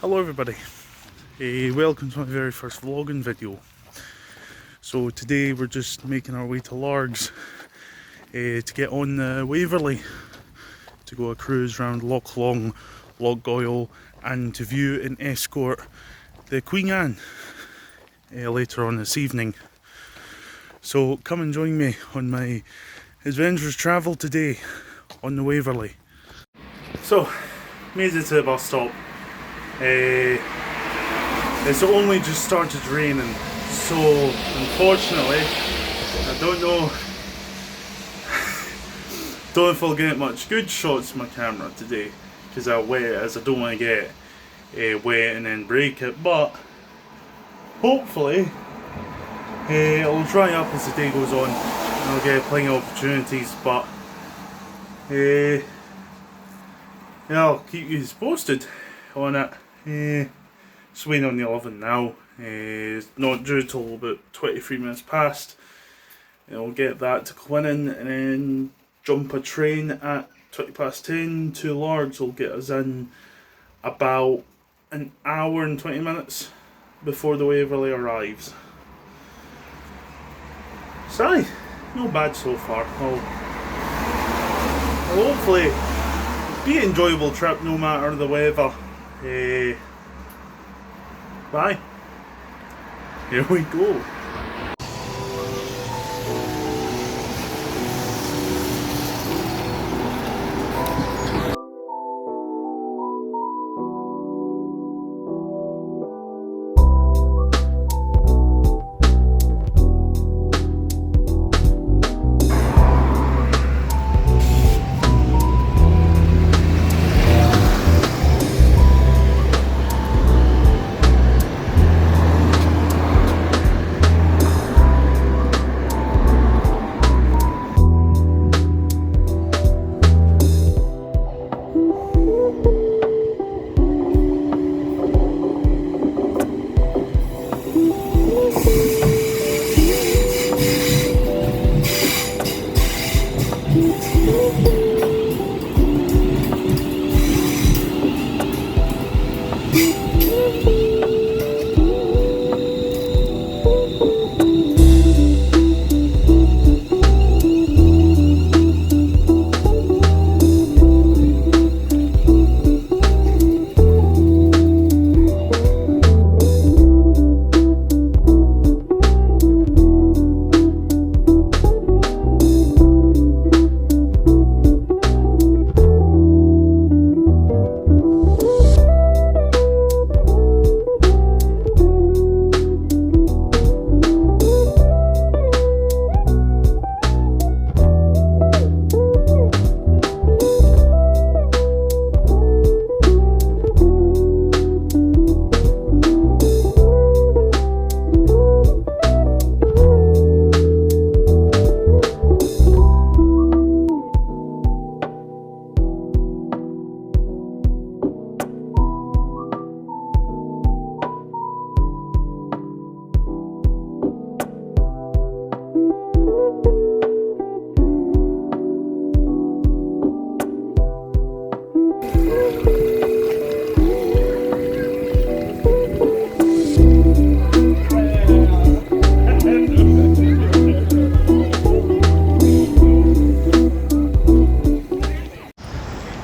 Hello everybody, welcome to my very first vlogging video. So today we're just making our way to Largs to get on the Waverley to go a cruise around Loch Long, Loch Goyle, and to view and escort the Queen Anne later on this evening. So come and join me on my adventurous travel today on the Waverley. So, made it to the bus stop. It's only just started raining, so unfortunately I don't know if I'll get much good shots of my camera today because how wet it is. I don't want to get wet and then break it, but hopefully it'll dry up as the day goes on and I'll get plenty of opportunities. But yeah, I'll keep you posted on it. It's waiting on the 11 now. It's not due till about 23 minutes past. I'll get that to Cunard and then jump a train at 20 past 10 to Largs. Will get us in about an hour and 20 minutes before the Waverley arrives. So, not bad so far. Well, hopefully be an enjoyable trip no matter the weather. Bye. Here we go.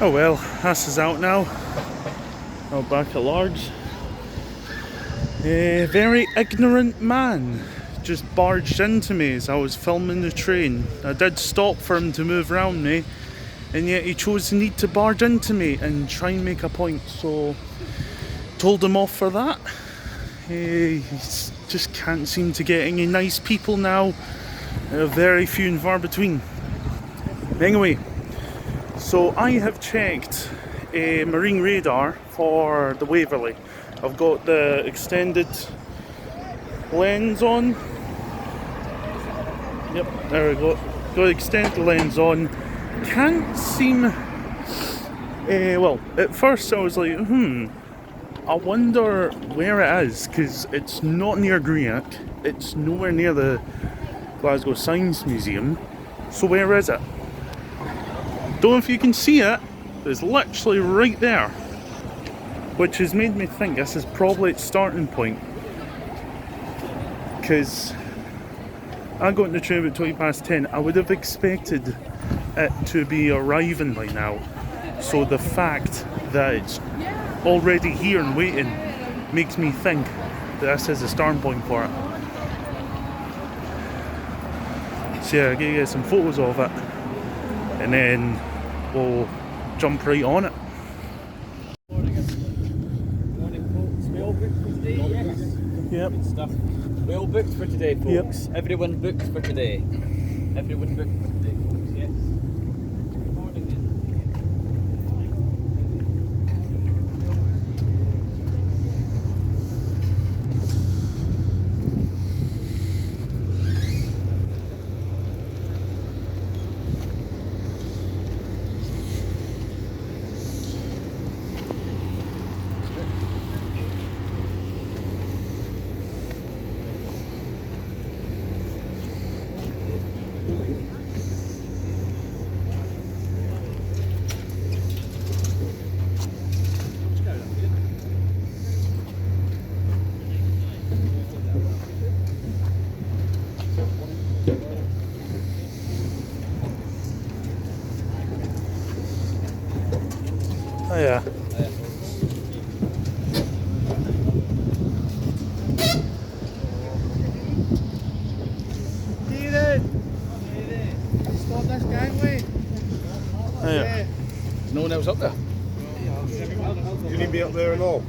Oh well, this is out now. Now back at Largs. A very ignorant man just barged into me as I was filming the train. I did stop for him to move around me, and yet he chose the need to barge into me and try and make a point, so told him off for that. He just can't seem to get any nice people now. Very few and far between. Anyway, so I have checked a marine radar for the Waverley. I've got the extended lens on. Yep, there we go. Got extended lens on. Can't seem... well, at first I was like, I wonder where it is, because it's not near Greenock. It's nowhere near the Glasgow Science Museum. So where is it? Don't know if you can see it, but it's literally right there. which has made me think this is probably its starting point, because I got in the train about 10. I would have expected it to be arriving by now, so the fact that it's already here and waiting makes me think that this is the starting point for it. So yeah, I'm going to get some photos of it and then we'll jump right on it. We all booked for today, yes? Yep. Good stuff. We all booked for today, folks. Yep. Everyone booked for today. Everyone booked for today, folks, yes? Good morning, then. Oh yeah. Stop this gangway. Oh yeah. There's no one else up there. You need me up there and all?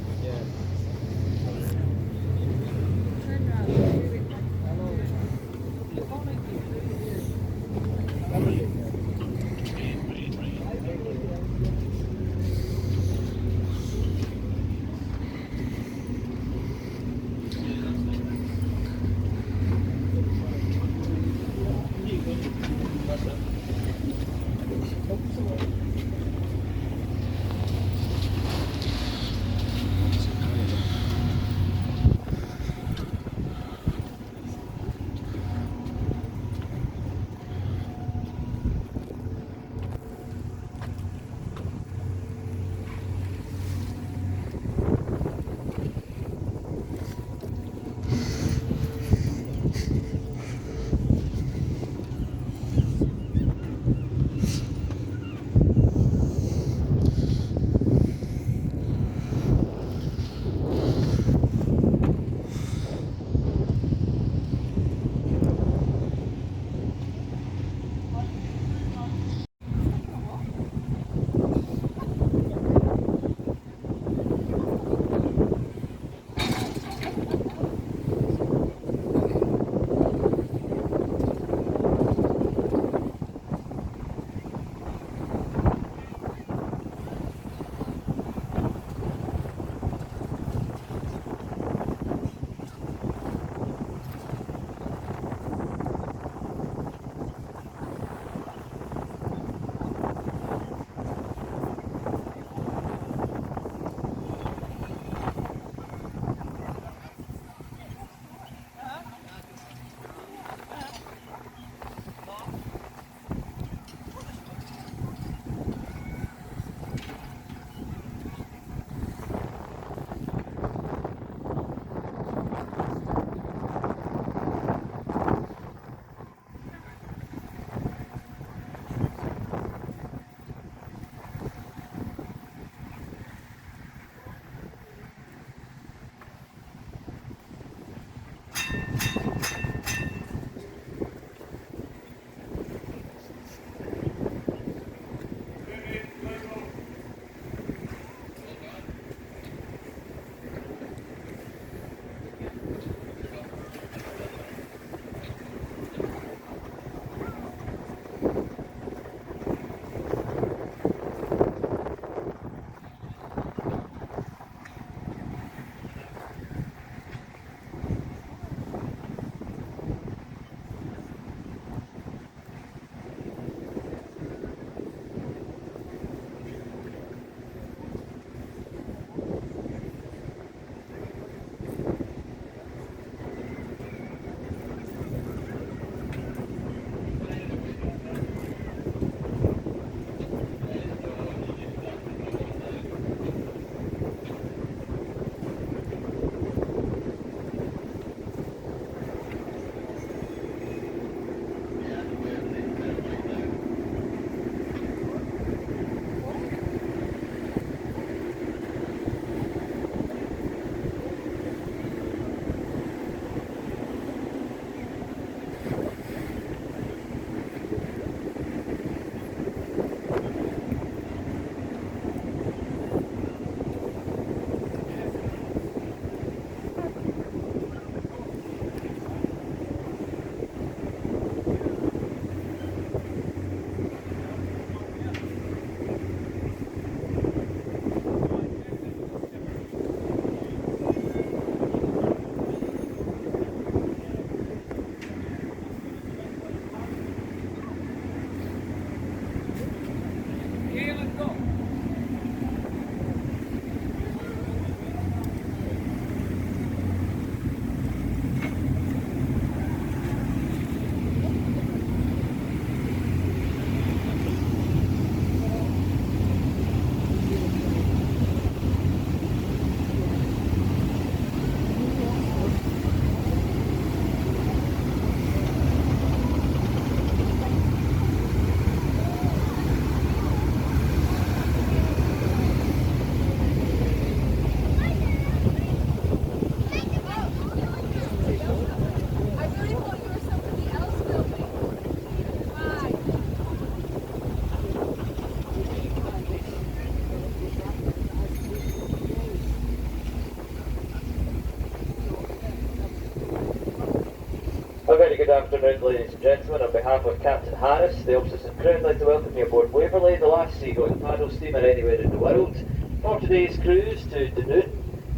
very good afternoon, ladies and gentlemen. On behalf of Captain Harris, the officers and crew, I'd like to welcome you aboard Waverley, the last seagoing paddle steamer anywhere in the world, for today's cruise to Cunard,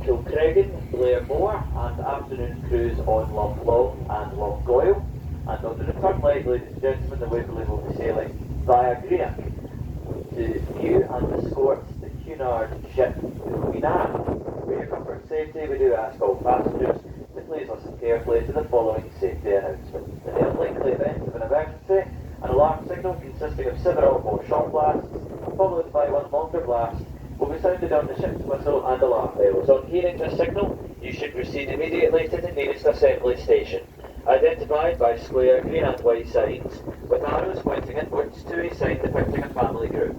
Kilcreggan, Blairmore, and afternoon cruise on Loch Long and Loch Goyle. And on the return leg, ladies and gentlemen, the Waverley will be sailing via Greenock to view and escort the Cunard ship Queenan. For your comfort and safety, we do ask all passengers to please listen carefully to the following safety announcement. In the unlikely event of an emergency, an alarm signal consisting of 7 or more short blasts, followed by one longer blast, will be sounded on the ship's whistle and alarm bells. On hearing this signal, you should proceed immediately to the nearest assembly station, identified by square green and white signs, with arrows pointing inwards to a sign depicting a family group.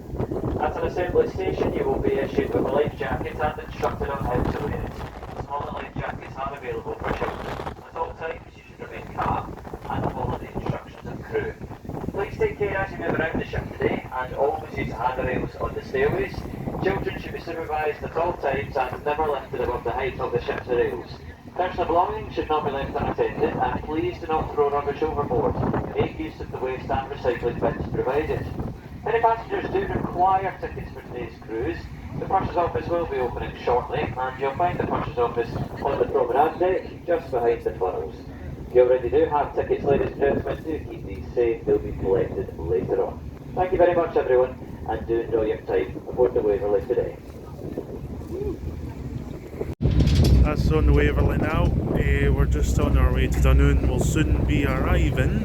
At an assembly station, you will be issued with a life jacket and instructed on how to wear it. Smaller life jackets are available for children. At all times, you should remain calm and follow the instructions of crew. Please take care as you move around the ship today, and always use handrails on the stairways. Children should be supervised at all times and never lifted above the height of the ship's rails. Personal belongings should not be left unattended, and please do not throw rubbish overboard. Make use of the waste and recycling bins provided. Many passengers do require tickets for today's cruise. The purchase office will be opening shortly, and you'll find the purchase office on the promenade deck just behind the funnels. If you already do have tickets, ladies and gentlemen, do keep these safe. They'll be collected later on. Thank you very much, everyone, and do enjoy your time aboard the Waverley today. That's on the Waverley now. We're just on our way to Dunoon. We'll soon be arriving.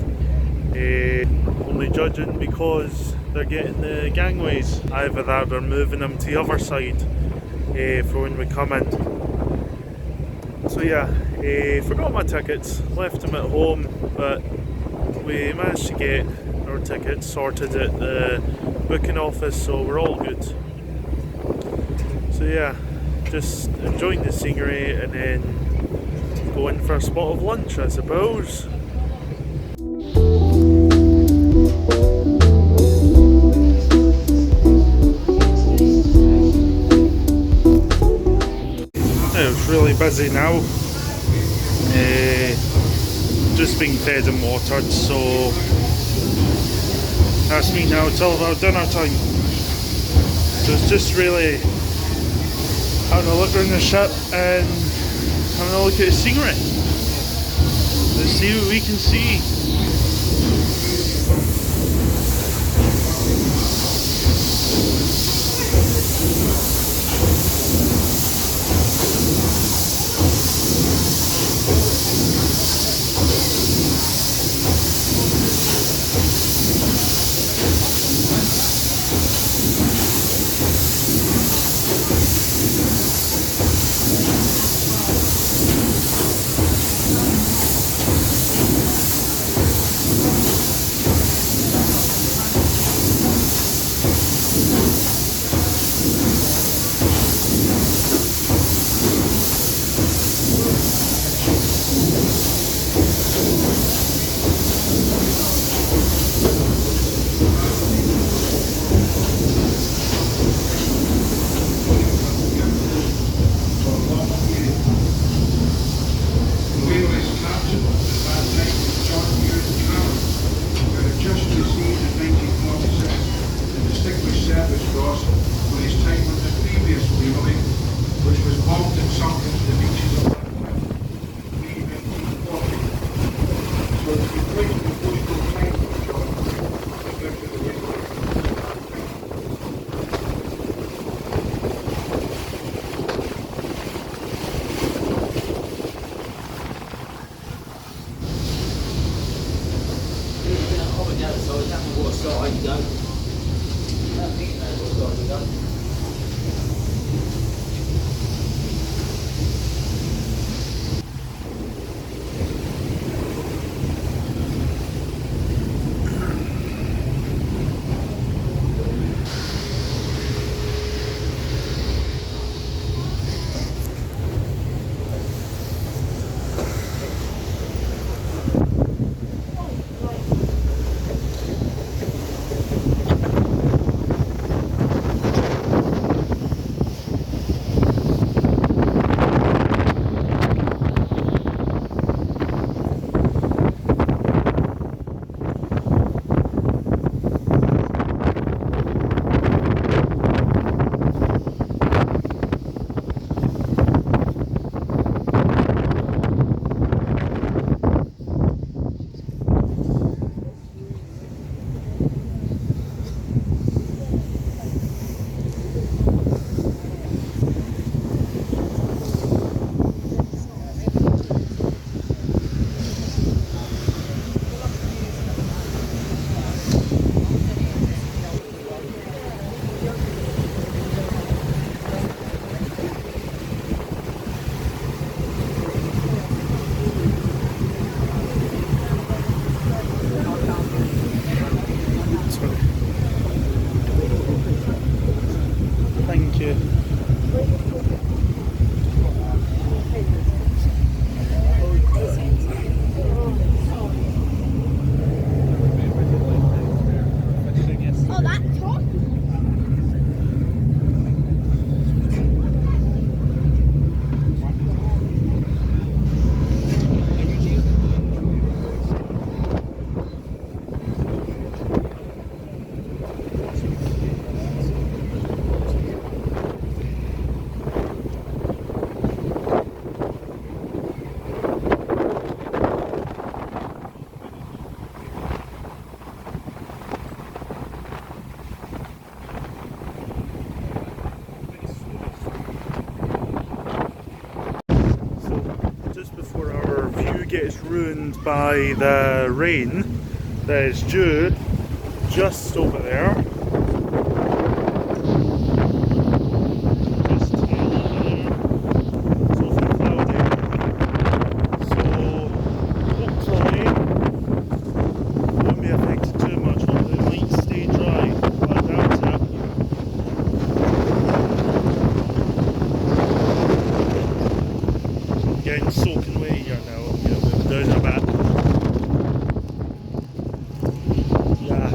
Only judging because they're getting the gangways. Either that, they're moving them to the other side for when we come in. So yeah, forgot my tickets, left them at home, but we managed to get our tickets sorted at the booking office, so we're all good. So yeah, just enjoying the scenery and then going for a spot of lunch, I suppose. It's really busy now. Just being fed and watered, so that's me now till about dinner time. So it's just really having a look around the ship and having a look at the scenery. Let's see what we can see. Oh, that top? Just before our view gets ruined by the rain that is due just over there. Just over there. It's awfully cloudy. So hopefully it won't be affected too much. Hopefully it might stay dry, but I doubt it. Getting soaking wet here now. I'm going to move down a bit. Yeah,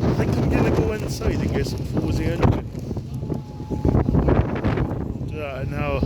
I think I'm going to go inside and get some frozen energy. Do that now.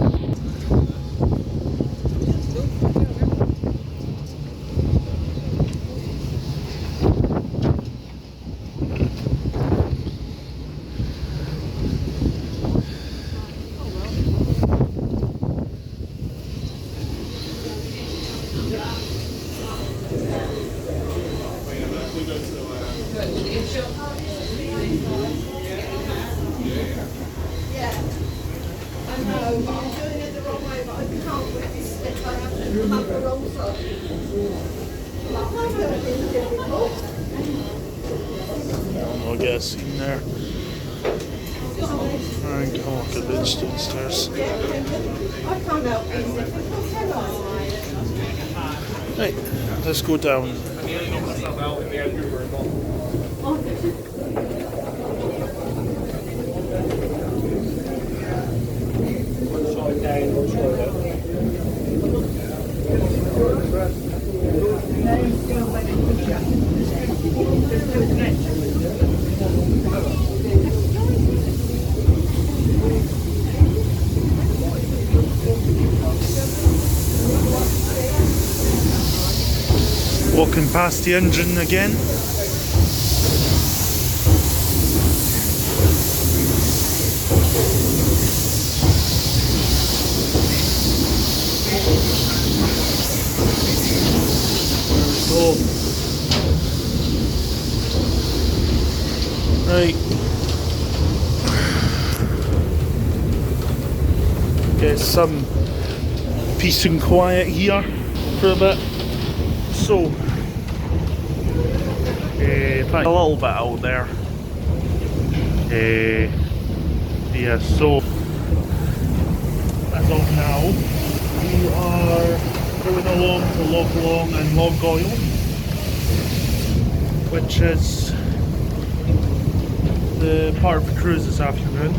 I'll get a scene there. And come on, the bench downstairs. Right, let's go down. Walking past the engine again. There we go. Right. Get some peace and quiet here for a bit. So, a little bit out there. Yeah, so as of now, we are going along to Loch Long and Loch Goyle, which is the part of the cruise this afternoon.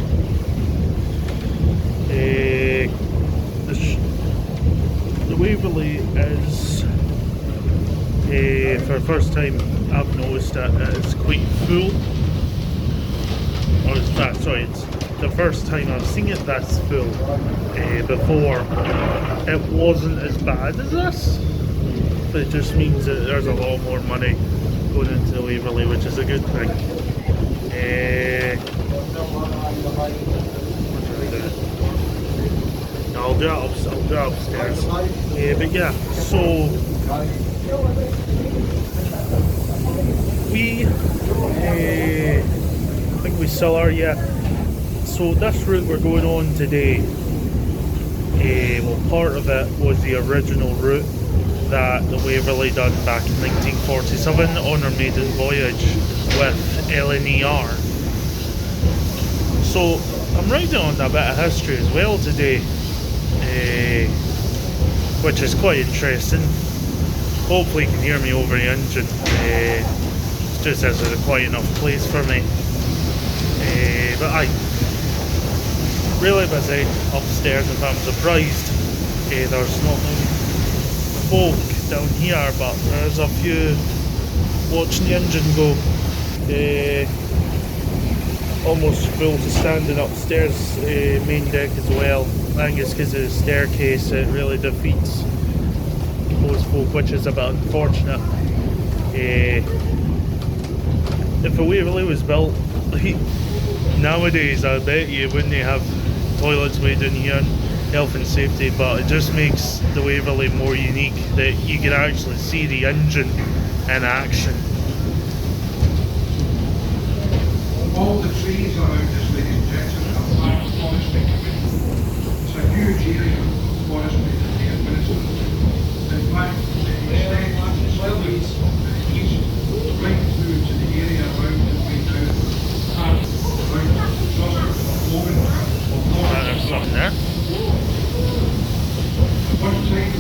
The Waverley is, for the first time I've noticed that it's quite full. Or it's the first time I've seen it that's full. Before it wasn't as bad as this, but it just means that there's a lot more money going into the Waverley, which is a good thing. I'll do it upstairs. But yeah, so we I think we still are, yeah. So this route we're going on today, well, part of it was the original route that the Waverley done back in 1947 on her maiden voyage with LNER. So I'm writing on a bit of history as well today, which is quite interesting. Hopefully you can hear me over the engine. Just as there's a quiet enough place for me. But aye, really busy upstairs. If I'm surprised, there's not many folk down here, but there's a few watching the engine go. Almost full to standing upstairs, main deck as well. I think it's because of the staircase, it really defeats most folk, which is a bit unfortunate. If a Waverley was built nowadays, I bet you wouldn't have toilets way down here, health and safety, but it just makes the Waverley more unique that you can actually see the engine in action. All the trees around this, ladies and gentlemen, are part of forestry committee. It's a huge area of forestry that we administer. In fact, it extends slowly and east right through to the area around that we now have around the cluster of Logan of North. There's something there. At one time,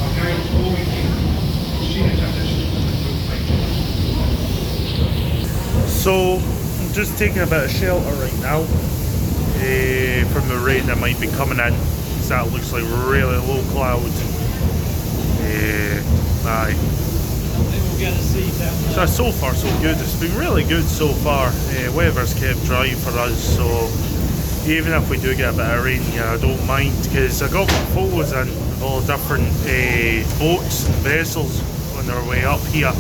a guy was blowing here. Seen it at this. So, I'm just taking a bit of shelter right now from the rain that might be coming in, because that looks like really low cloud. Aye. So far so good. It's been really good so far. Weather's kept dry for us, so even if we do get a bit of rain here, I don't mind, because I got my photos in of all different boats and vessels on their way up here,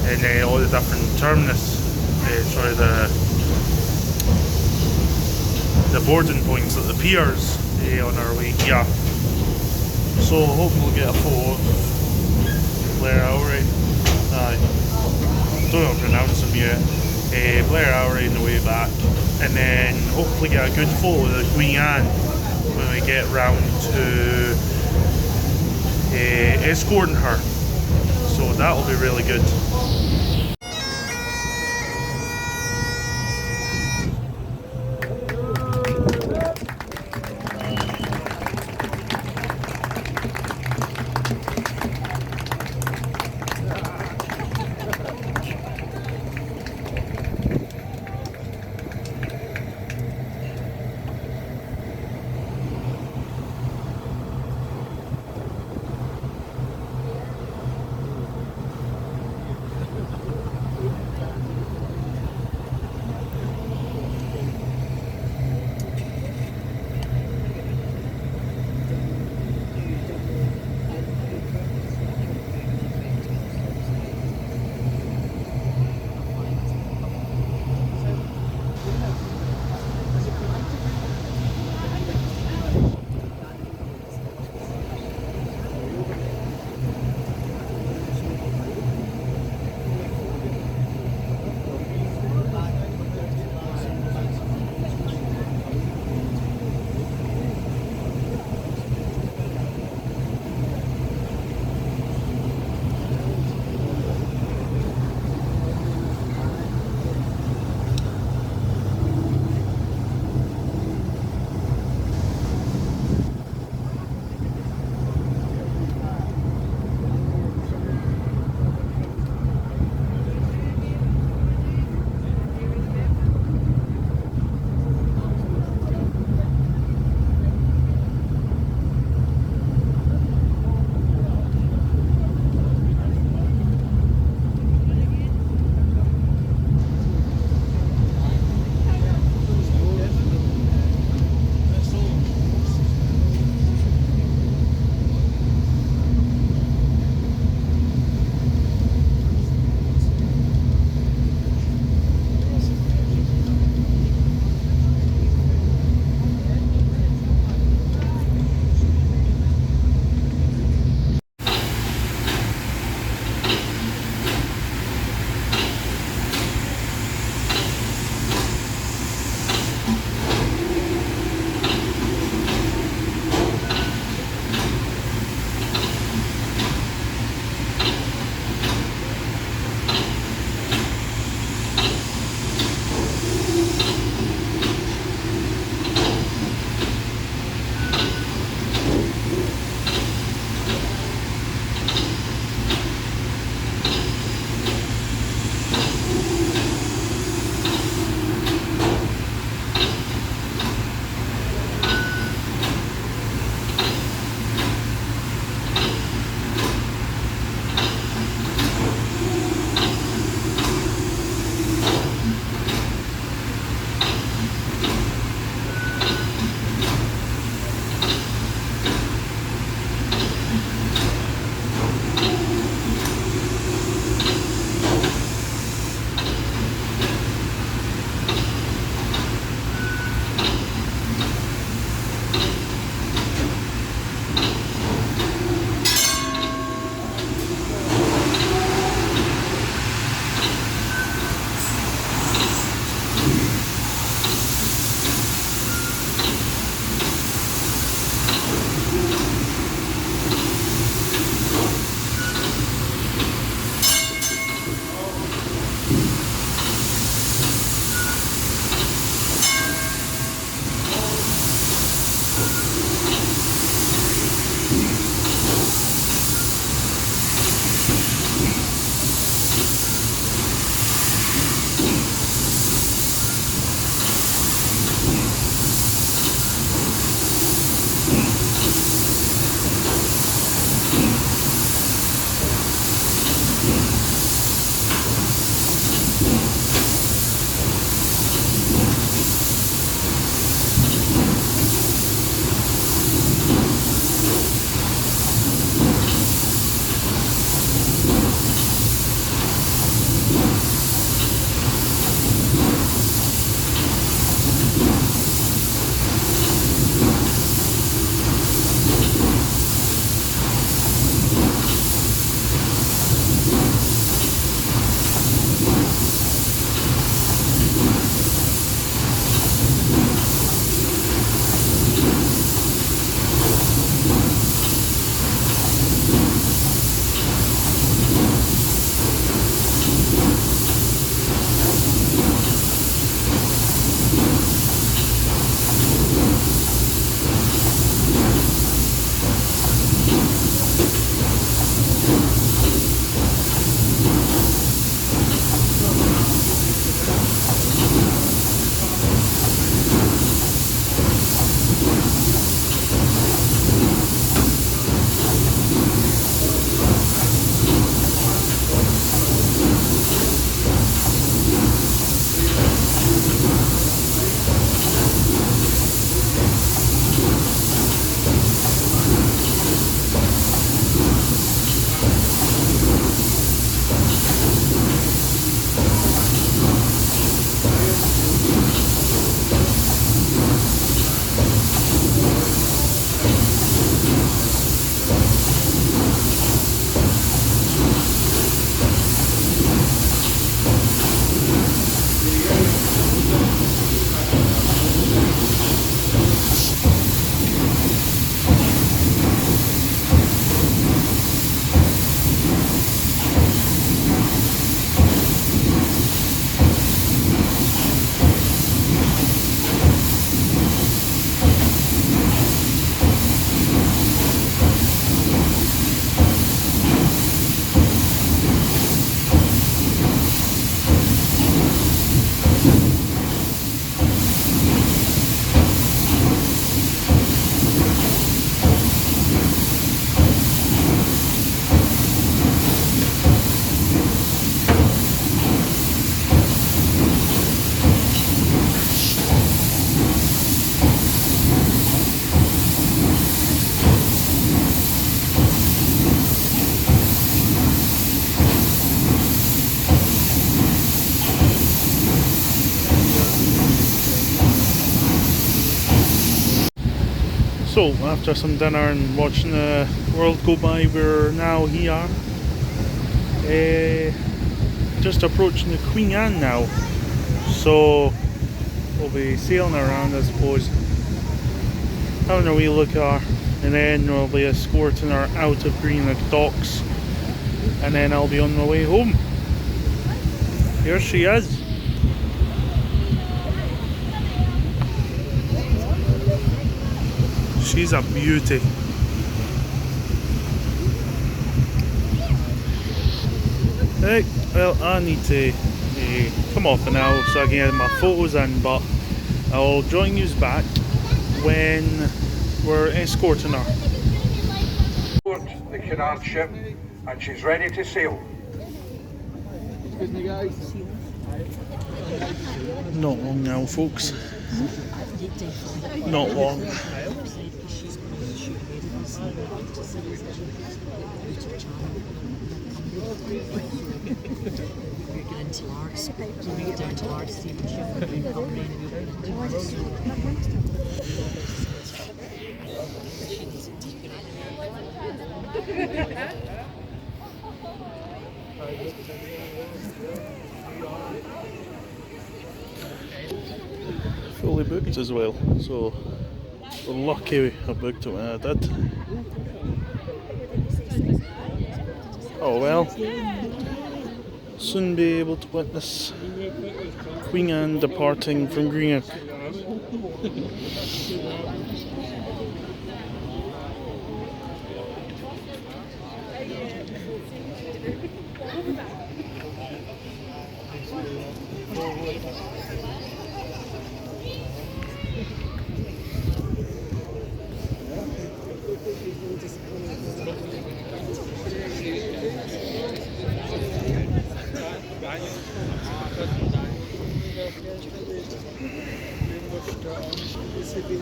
and all the different terminus. Sorry, the boarding points at the piers on our way here. So hoping we'll get a photo of Blair Lowry. Don't know how to pronounce them yet. Blair Lowry on the way back, and then hopefully get a good photo of the Queen Anne when we get round to escorting her. So that'll be really good. So, after some dinner and watching the world go by, we're now here. Just approaching the Queen Anne now. So, we'll be sailing around, I suppose. Having a wee look at her. And then we'll be escorting her out of Greenock docks. And then I'll be on my way home. Here she is. She's a beauty. Right, well, I need to come off now so I can get my photos in, but I'll join you back when we're escorting her. The Cunard ship, and she's ready to sail. Excuse me, guys. Not long now, folks. Not long. Fully booked as well, so we're lucky I booked it when I did. Oh well, soon be able to witness Queen Anne departing from Greenock.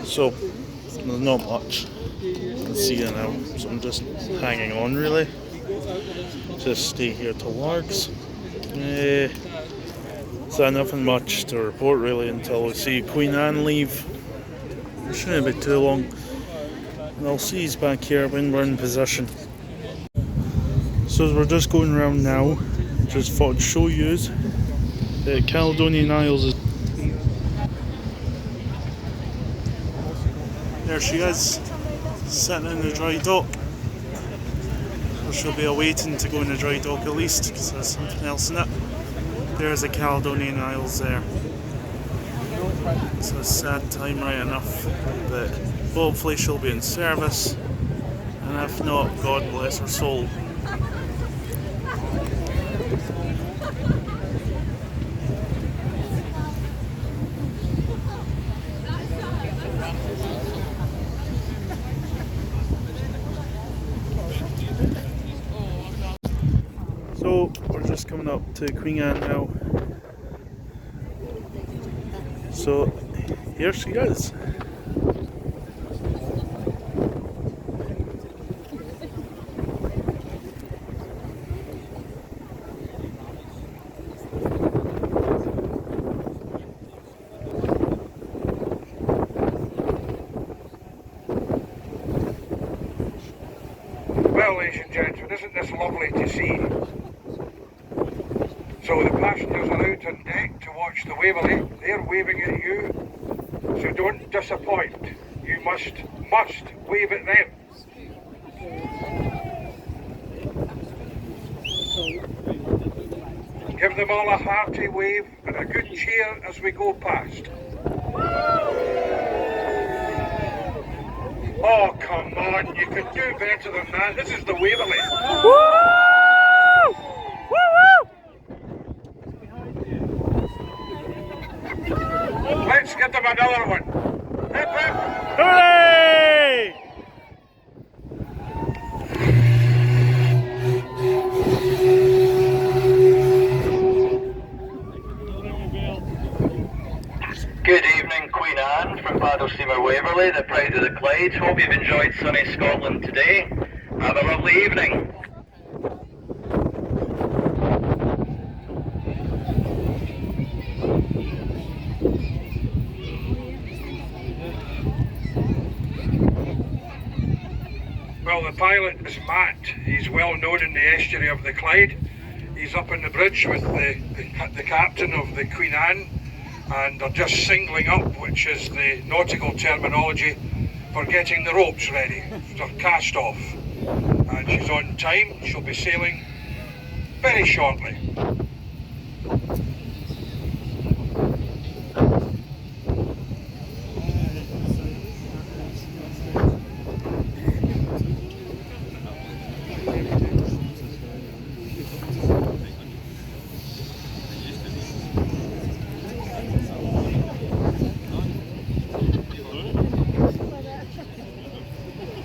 So, there's not much to see now, so I'm just hanging on really. Just stay here till Largs. So nothing much to report really until we see Queen Anne leave. It shouldn't be too long. And I'll see you back here when we're in position. So we're just going around now. Just thought I'd show you the Caledonian Isles. There she is, sitting in the dry dock. Or she'll be awaiting to go in the dry dock at least, because there's something else in it. There's the Caledonian Isles there. It's a sad time right enough, but hopefully she'll be in service, and if not, God bless her soul. So we're just coming up to Queen Anne now. So here she is. Well, ladies and gentlemen, isn't this lovely to see? So the passengers are out on deck to watch the Waverley. They're waving at you, so don't disappoint. You must wave at them. Give them all a hearty wave and a good cheer as we go past. Oh, come on, you can do better than that. This is the Waverley. Let's get them another one. Hip hip. Hooray! Good evening, Queen Anne from Paddle Steamer Waverley, the pride of the Clyde. Hope you've enjoyed sunny Scotland today. Have a lovely evening. pilot is Matt. He's well known in the estuary of the Clyde. He's up on the bridge with the captain of the Queen Anne, and they're just singling up, which is the nautical terminology for getting the ropes ready. They're cast off, and she's on time. She'll be sailing very shortly.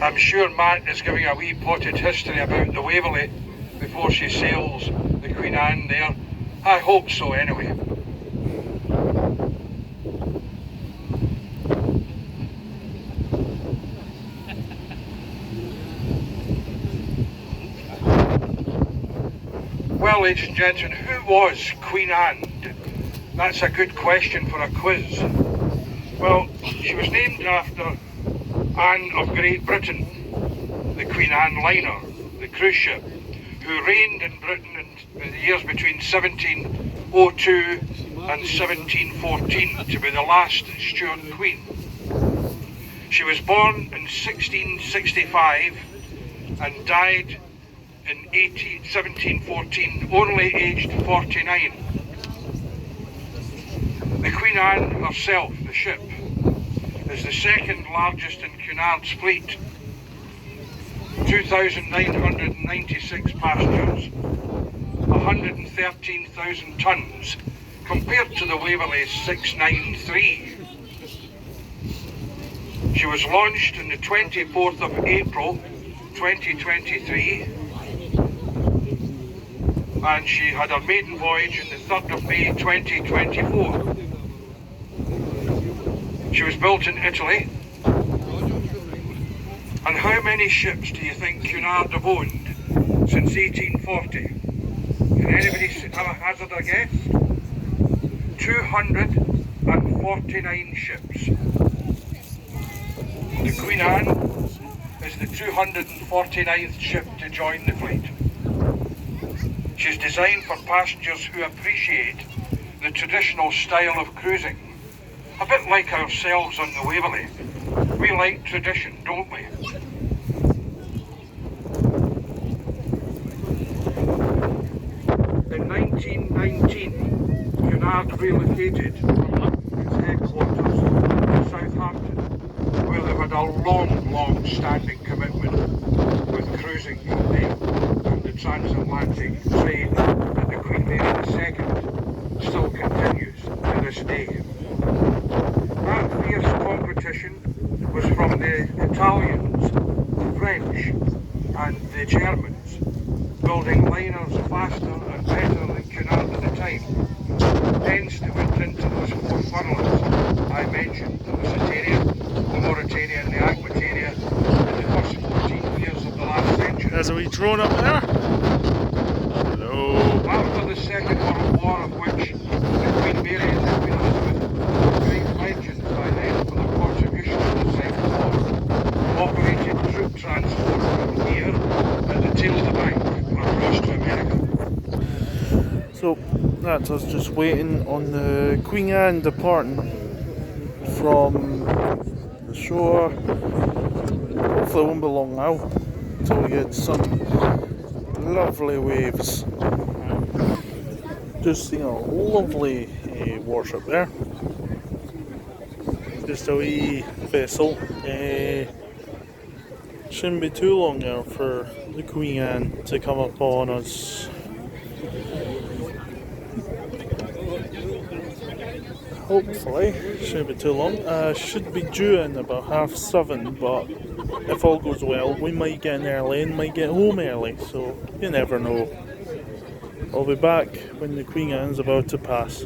I'm sure Matt is giving a wee potted history about the Waverley before she sails the Queen Anne there. I hope so anyway. Well, ladies and gentlemen, who was Queen Anne? That's a good question for a quiz. Well, she was named after Anne of Great Britain, the Queen Anne liner, the cruise ship, who reigned in Britain in the years between 1702 and 1714 to be the last Stuart Queen. She was born in 1665 and died in 1714, only aged 49. The Queen Anne herself, the ship, is the second largest in Cunard's fleet. 2,996 passengers, 113,000 tonnes, compared to the Waverley's 693. She was launched on the 24th of April 2023, and she had her maiden voyage on the 3rd of May 2024. She was built in Italy. And how many ships do you think Cunard have owned since 1840? Can anybody have a hazard a guess? 249 ships. The Queen Anne is the 249th ship to join the fleet. She's designed for passengers who appreciate the traditional style of cruising. A bit like ourselves on the Waverley. We like tradition, don't we? In 1919, Cunard relocated its headquarters to Southampton, where they had a long standing commitment with cruising and the transatlantic trade that the Queen Mary II still continues to this day. That fierce competition was from the Italians, the French and the Germans, building liners faster and better than Cunard at the time. Hence they went into those four funnels I mentioned, the Lusitania, the Mauritania and the Aquitania in the first 14 years of the last century. There's a wee drone up there. Hello. After the Second World War, of which the Queen Mary and the Queen Elizabeth were great legends by then for their contribution to the Second War, operated troop transport from here at the tail of the bank across to America. So that's us just waiting on the Queen Anne departing from the shore. Hopefully it won't be long now until we get some lovely waves. Just seen a lovely warship there. Just a wee vessel. Shouldn't be too long now for the Queen Anne to come upon us. Hopefully, shouldn't be too long. Should be due in about 7:30, but if all goes well, we might get in early and might get home early, so you never know. I'll be back when the Queen Anne's about to pass.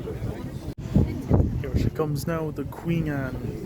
Here she comes now, the Queen Anne.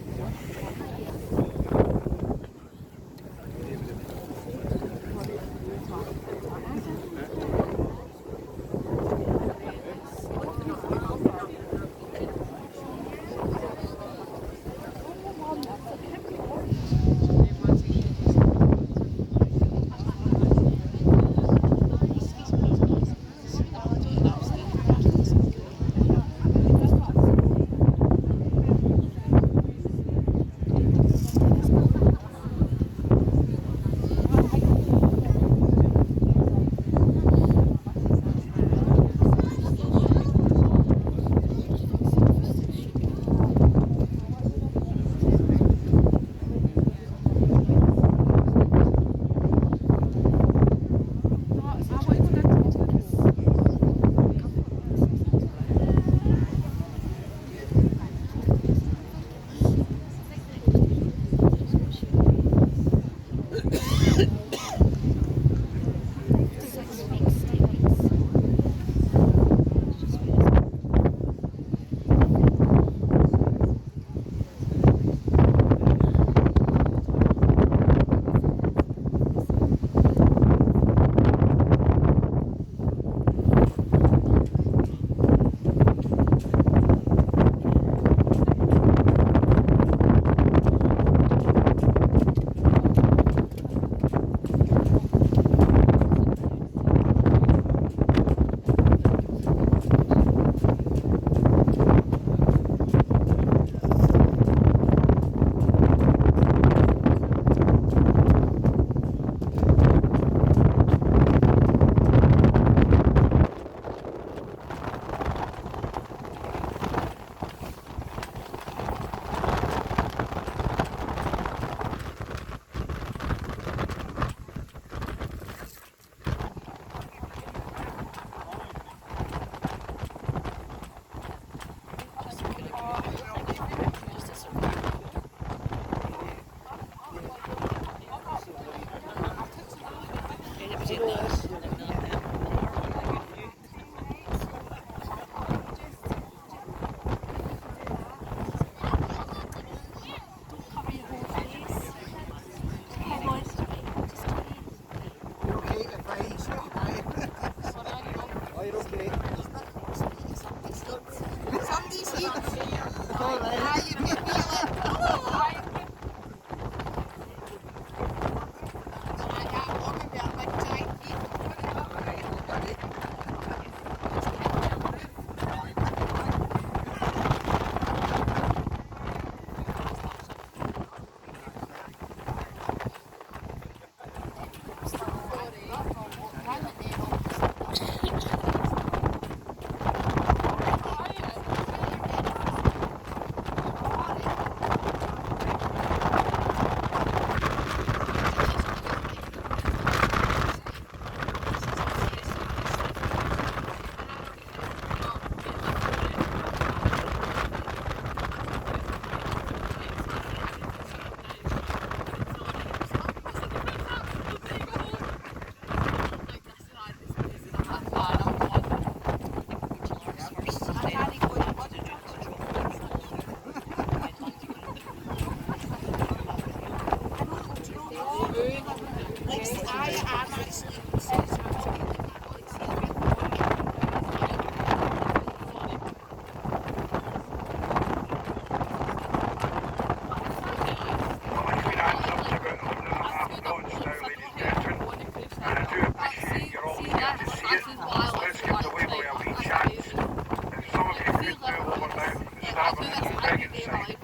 happening on the Cregan side,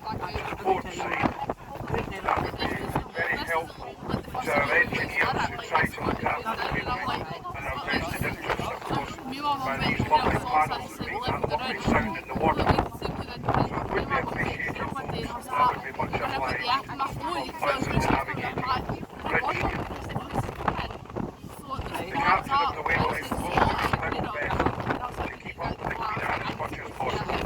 the port side, that would be very helpful to our engineers who try to look after the people and our vested interests, of course, by these lovely paddles that make that lovely sound in the water. So it would be appreciated, folks. That would be much obliged. Pleasant to navigate. Bridge. The captain of the Waverley will also do his level best to keep up with the Cunard as much as possible.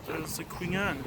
There's the Cunard.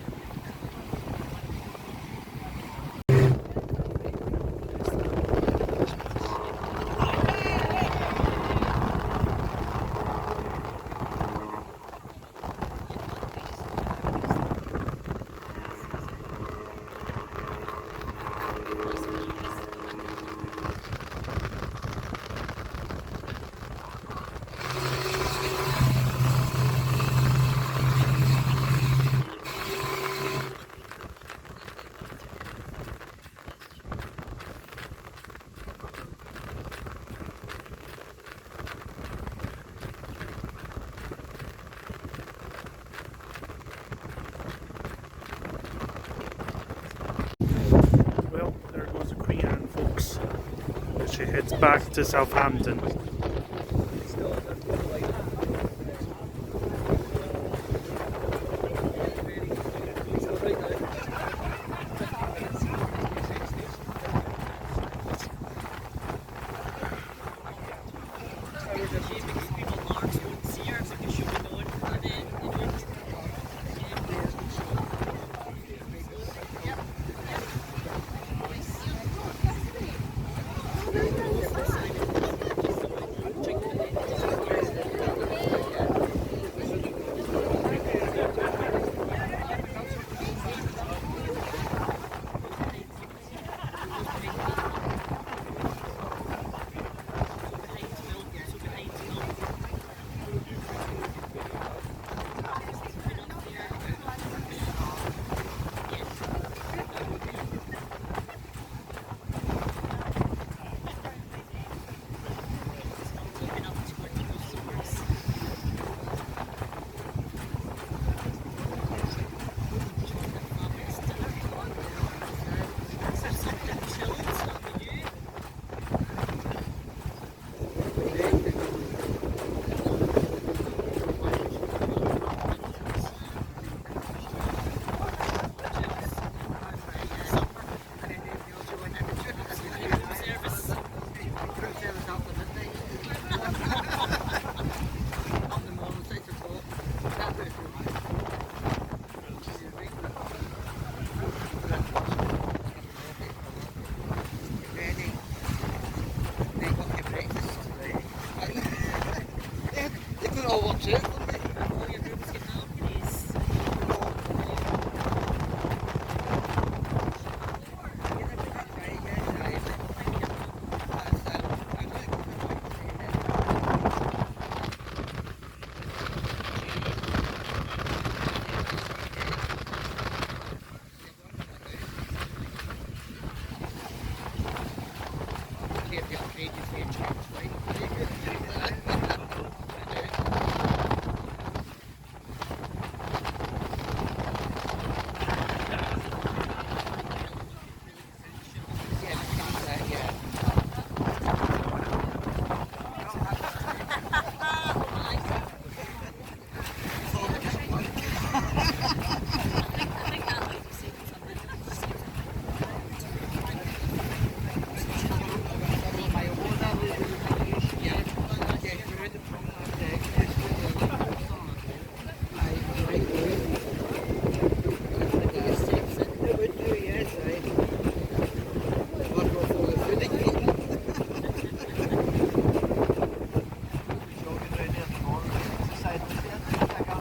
Well, there goes the Cunard, folks. She heads back to Southampton.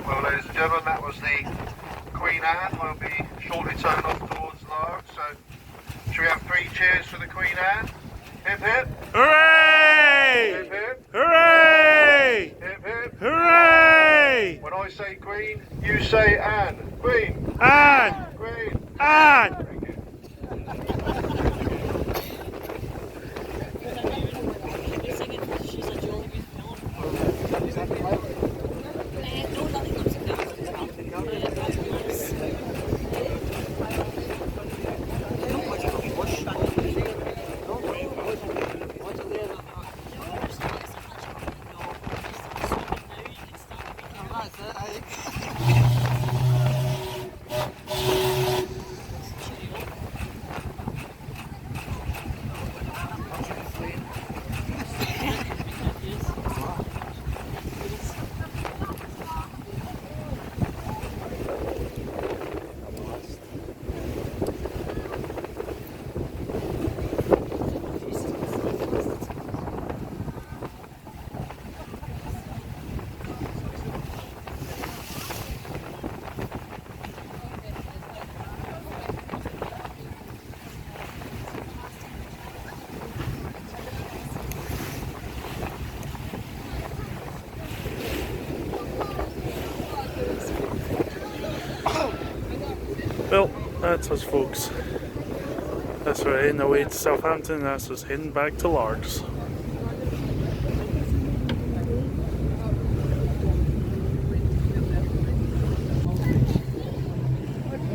Well, ladies and gentlemen, that was the Queen Anne. We'll be shortly turning off towards Largs. So, should we have 3 cheers for the Queen Anne? Hip hip! Hooray! Hip hip! Hooray! Hip hip! Hooray! When I say Queen, you say Anne. Queen! Anne! Queen! Anne! Thank you. Well, that's us folks. That's we're heading away to Southampton, that's us heading back to Largs.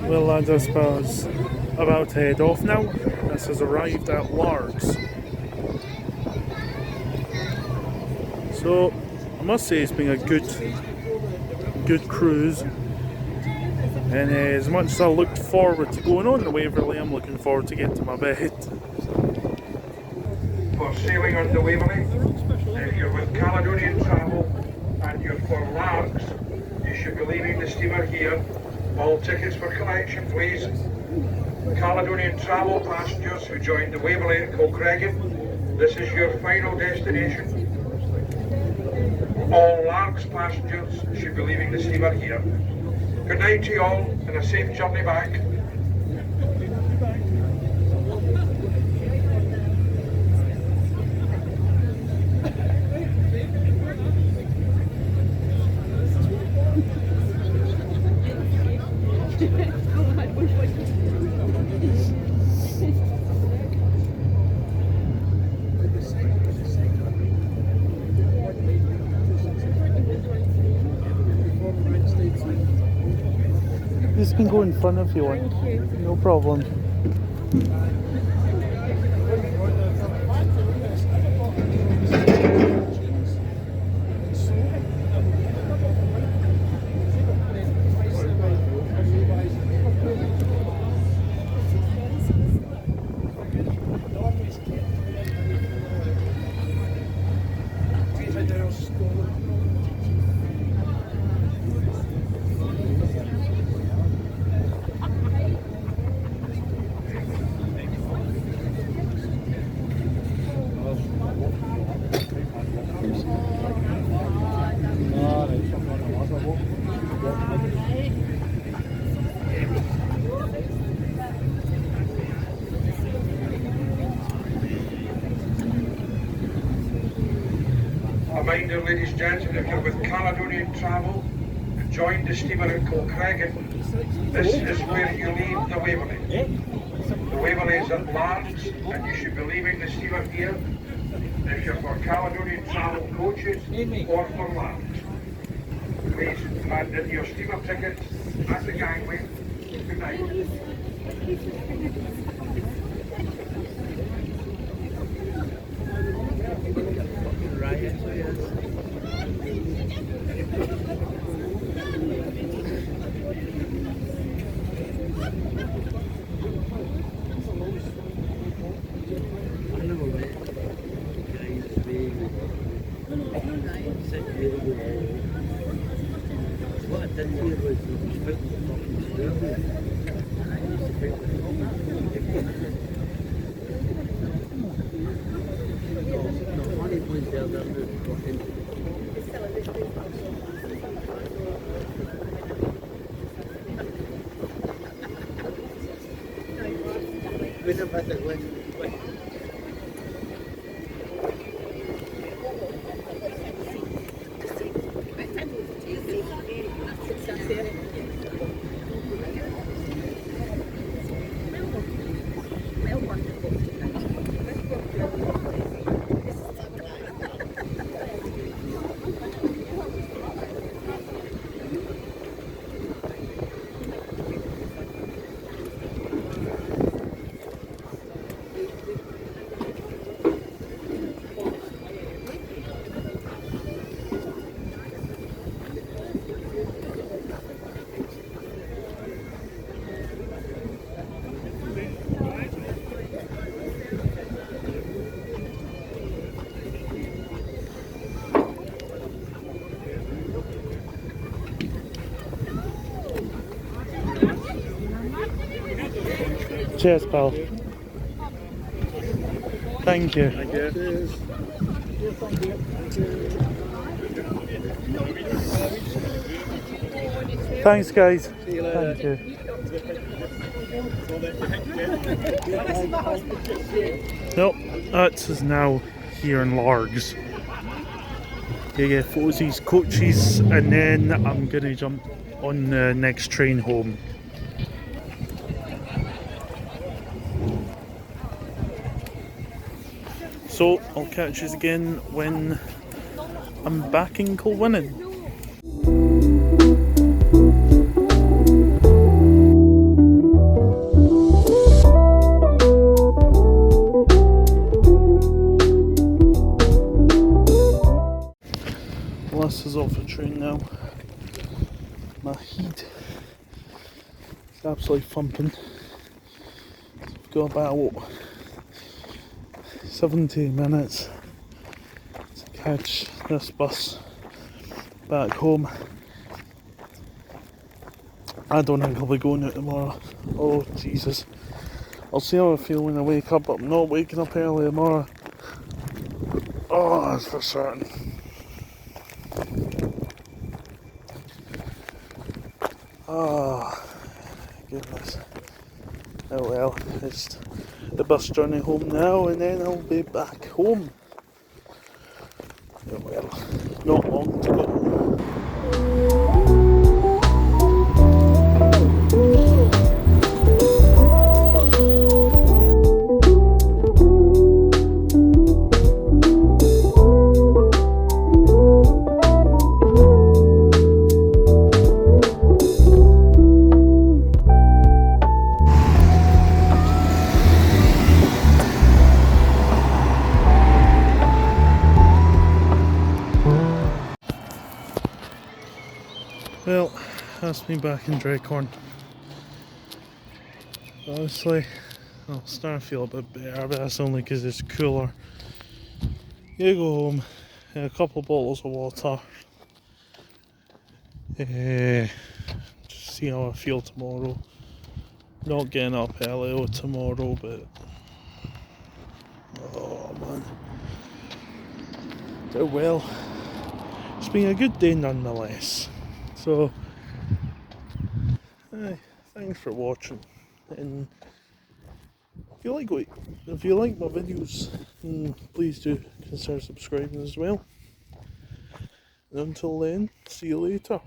Well lads, I suppose about to head off now. This has arrived at Largs. So I must say it's been a good cruise. And as much as I looked forward to going on to Waverley, I'm looking forward to getting to my bed. For sailing on the Waverley, if you're with Caledonian Travel and you're for Largs, you should be leaving the steamer here. All tickets for collection, please. Caledonian Travel passengers who joined the Waverley at Kilcreggan, this is your final destination. All Largs passengers should be leaving the steamer here. Good night to you all and a safe journey back. You can go in front if you want. No problem. A reminder, ladies and gentlemen, if you're with Caledonian Travel and join the steamer at Kilcreggan, this is where you leave the Waverley. The Waverley is at Largs, and you should be leaving the steamer here if you're for Caledonian Travel coaches or for Largs. Please hand in your steamer tickets at the gangway. Good night. What I did here was put the fucking sterling. No, honey points there, they're fucking. Wait a minute, wait. Cheers, pal. Thank you. Thanks, guys. See you later. Thank you. Nope, that is now here in Largs. You get photos of these coaches, and then I'm gonna jump on the next train home. So I'll catch you again when I'm back in Kilwinning. This is off the train now. My heat is absolutely thumping. I've got about 17 minutes to catch this bus back home. I don't think I'll be going out tomorrow. Oh Jesus. I'll see how I feel when I wake up, but I'm not waking up early tomorrow. Oh, that's for certain. Oh, goodness. Oh well, it's the bus journey home now, and then I'll be back home. Oh well, not long to go. Well, that's me back in Drecorn. Honestly, I'm starting to feel a bit better, but that's only because it's cooler. You go home, a couple of bottles of water, just see how I feel tomorrow. Not getting up early tomorrow, but oh man. Oh well, it's been a good day nonetheless. So thanks for watching, and if you like my videos, please do consider subscribing as well. And until then, see you later.